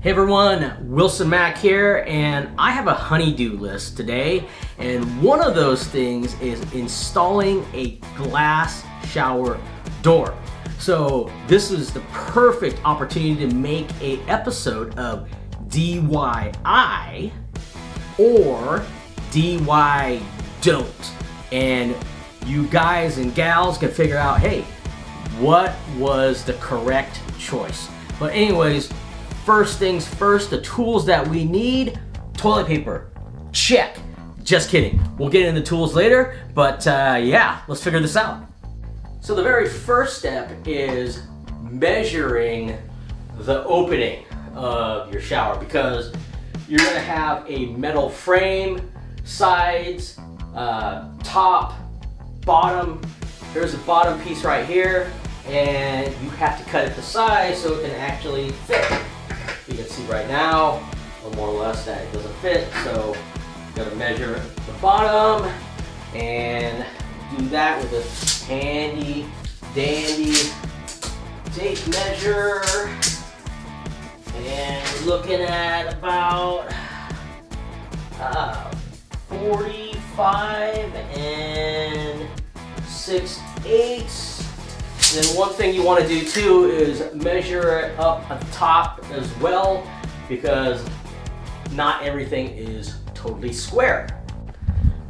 Hey everyone, Wilson Mack here, and I have a honey-do list today, and one of those things is installing a glass shower door. So this is the perfect opportunity to make an episode of DIY or DIY don't, and you guys and gals can figure out, hey, what was the correct choice. But anyways, first things first, the tools that we need: toilet paper, check. Just kidding, we'll get into tools later, but yeah, let's figure this out. So the very first step is measuring the opening of your shower, because you're gonna have a metal frame, sides, top, bottom. There's a bottom piece right here, and you have to cut it to size so it can actually fit. You can see right now, or more or less, that it doesn't fit, so you gotta measure the bottom and do that with a handy dandy tape measure. And we're looking at about 45 and 6/8. Then one thing you want to do too is measure it up at the top as well, because not everything is totally square.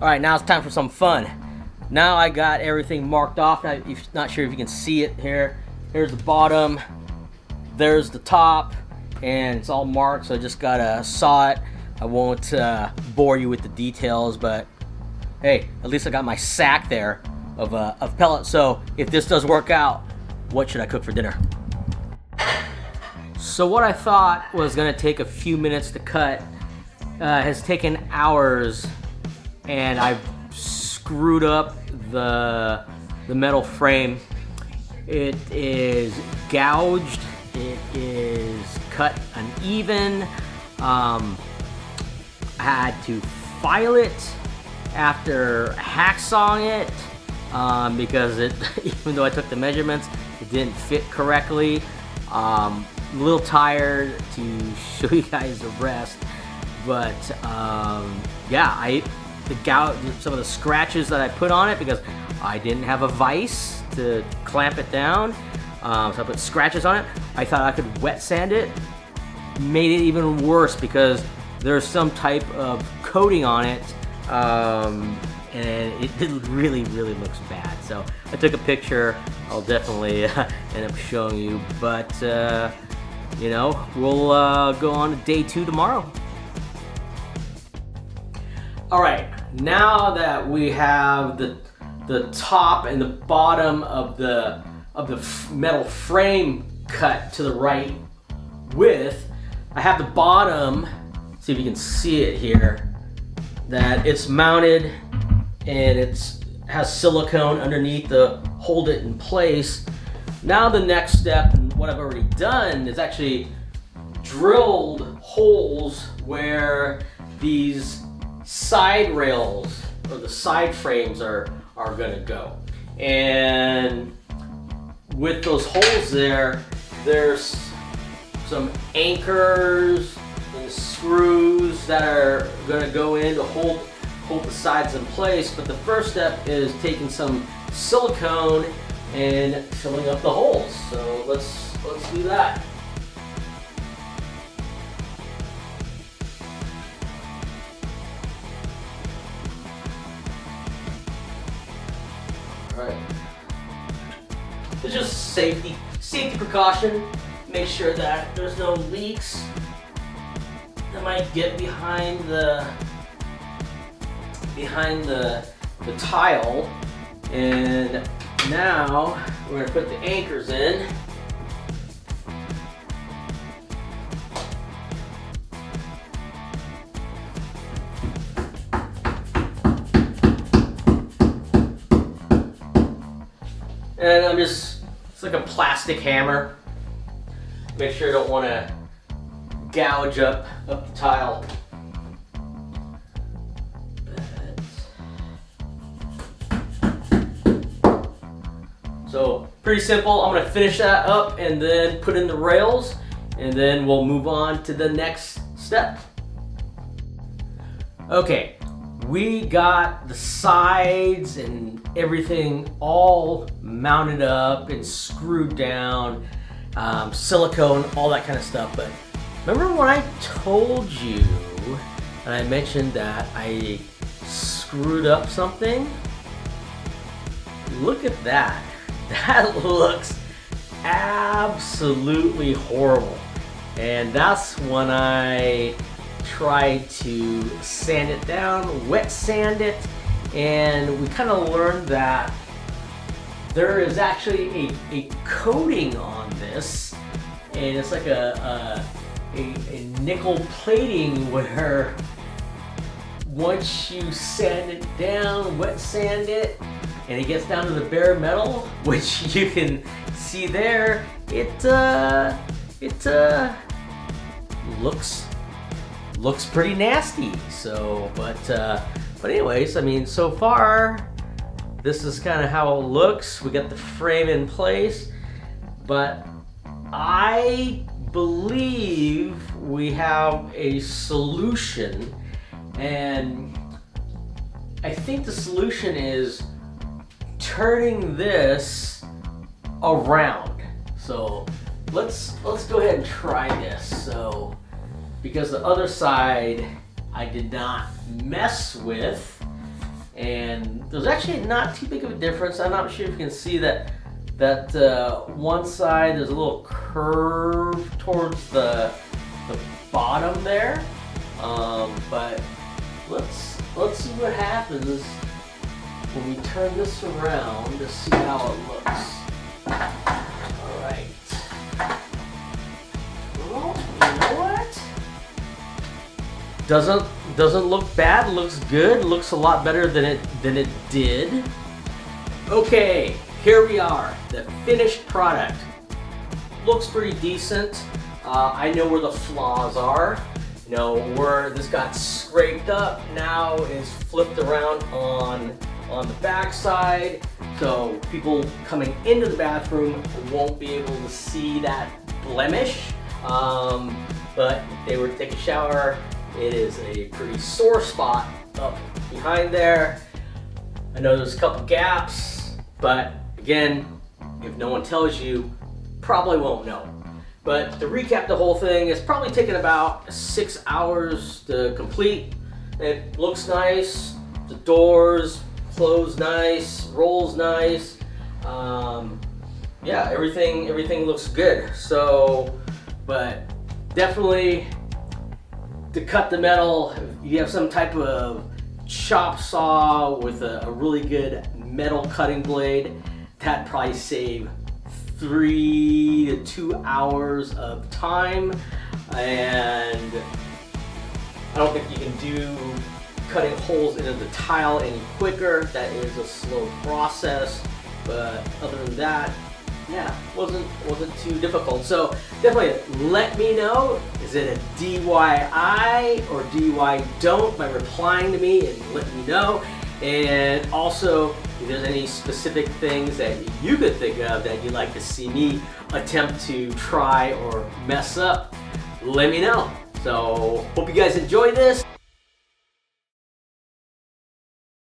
All right, now it's time for some fun. Now I got everything marked off. Now, not sure if you can see it here. Here's the bottom, there's the top, and it's all marked, so I just gotta saw it. I won't bore you with the details, but hey, at least I got my sack there of pellets. So if this does work out, what should I cook for dinner? So what I thought was gonna take a few minutes to cut has taken hours, and I've screwed up the metal frame. It is gouged, it is cut uneven. I had to file it after hacksawing it because it, even though I took the measurements, it didn't fit correctly. I'm a little tired to show you guys the rest, but yeah, the gouge, some of the scratches that I put on it, because I didn't have a vise to clamp it down, so I put scratches on it. I thought I could wet sand it. Made it even worse because there's some type of coating on it, and it really looks bad. So I took a picture. I'll definitely end up showing you, but you know, we'll go on to day 2 tomorrow. All right, now that we have the top and the bottom of the metal frame cut to the right width, I have the bottom. See if you can see it here, that it's mounted and it has silicone underneath to hold it in place. Now the next step, and what I've already done, is actually drilled holes where these side rails or the side frames are gonna go. And with those holes there's some anchors and screws that are gonna go in to hold the sides in place. But the first step is taking some silicone and filling up the holes. So let's do that. All right. It's just safety precaution. Make sure that there's no leaks that might get behind the tile. And now we're gonna put the anchors in. And it's like a plastic hammer. Make sure you don't want to gouge up the tile. So pretty simple. I'm going to finish that up and then put in the rails, and then we'll move on to the next step. Okay, we got the sides and everything all mounted up and screwed down, silicone, all that kind of stuff. But remember when I told you and I mentioned that I screwed up something? Look at that. That looks absolutely horrible. And that's when I tried to sand it down, wet sand it, and we kind of learned that there is actually a coating on this, and it's like a nickel plating where once you sand it down, wet sand it, and it gets down to the bare metal, which you can see there, it looks pretty nasty. So, but anyways, I mean, so far this is kind of how it looks. We got the frame in place, but I believe we have a solution, and I think the solution is turning this around. So let's go ahead and try this. So, because the other side I did not mess with, and there's actually not too big of a difference. I'm not sure if you can see that one side there's a little curve towards the bottom there, but let's see what happens when we turn this around to see how it looks. All right. Well, you know what? Doesn't look bad. Looks good. Looks a lot better than it did. Okay, here we are. The finished product looks pretty decent. I know where the flaws are. You know, where this got scraped up now is flipped around on the back side, so people coming into the bathroom won't be able to see that blemish. But if they were to take a shower, it is a pretty sore spot up behind there. I know there's a couple gaps, but again, if no one tells you, probably won't know. But to recap the whole thing, it's probably taken about 6 hours to complete. It looks nice. The doors close nice, rolls nice. Yeah, everything looks good. So, but definitely to cut the metal, you have some type of chop saw with a really good metal cutting blade, that'd probably save 3 to 2 hours of time. And I don't think you can do cutting holes into the tile any quicker. That is a slow process, but other than that, yeah, wasn't too difficult. So definitely let me know, is it a DIY or DIY don't, by replying to me and letting me know. And also, if there's any specific things that you could think of that you'd like to see me attempt to try or mess up, let me know. So hope you guys enjoyed this.